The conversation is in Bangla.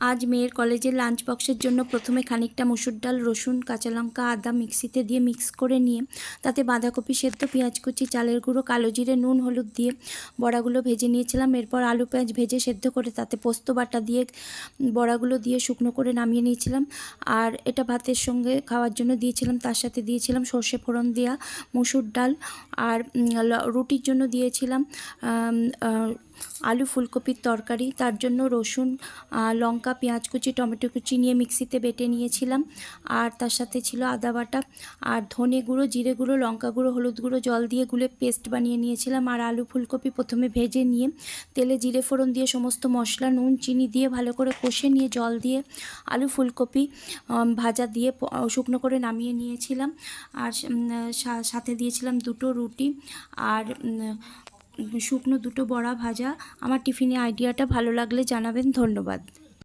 আজ মেয়ের কলেজের লাঞ্চ বক্সের জন্য প্রথমে খানিকটা মসুর ডাল, রসুন, কাঁচা লঙ্কা, আদা মিক্সিতে দিয়ে মিক্স করে নিয়ে তাতে বাঁধাকপি সেদ্ধ, পেঁয়াজ কুচি, চালের গুঁড়ো, কালো জিরে, নুন, হলুদ দিয়ে বড়াগুলো ভেজে নিয়েছিলাম। এরপর আলু পেঁয়াজ ভেজে সেদ্ধ করে তাতে পোস্ত বাটা দিয়ে বড়াগুলো দিয়ে শুকনো করে নামিয়ে নিয়েছিলাম। আর এটা ভাতের সঙ্গে খাওয়ার জন্য দিয়েছিলাম। তার সাথে দিয়েছিলাম সর্ষে ফোড়ন দেওয়া মসুর ডাল। আর রুটির জন্য দিয়েছিলাম আলু ফুলকপির তরকারি। তার জন্য রসুন, লঙ্কা, পেঁয়াজ কুচি, টমেটো কুচি নিয়ে মিক্সিতে বেটে নিয়েছিলাম। আর তার সাথে ছিল আদা বাটা আর ধনে গুঁড়ো, জিরে গুঁড়ো, লঙ্কা গুঁড়ো, হলুদ গুঁড়ো জল দিয়ে গুলে পেস্ট বানিয়ে নিয়েছিলাম। আর আলু ফুলকপি প্রথমে ভেজে নিয়ে তেলে জিরে ফোড়ন দিয়ে সমস্ত মশলা, নুন, চিনি দিয়ে ভালো করে কষে নিয়ে জল দিয়ে আলু ফুলকপি ভাজা দিয়ে শুকনো করে নামিয়ে নিয়েছিলাম। আর সাথে দিয়েছিলাম দুটো রুটি আর শুকনো দুটো বড়া ভাজা। আমার টিফিনে আইডিয়াটা ভালো লাগলে জানাবেন। ধন্যবাদ।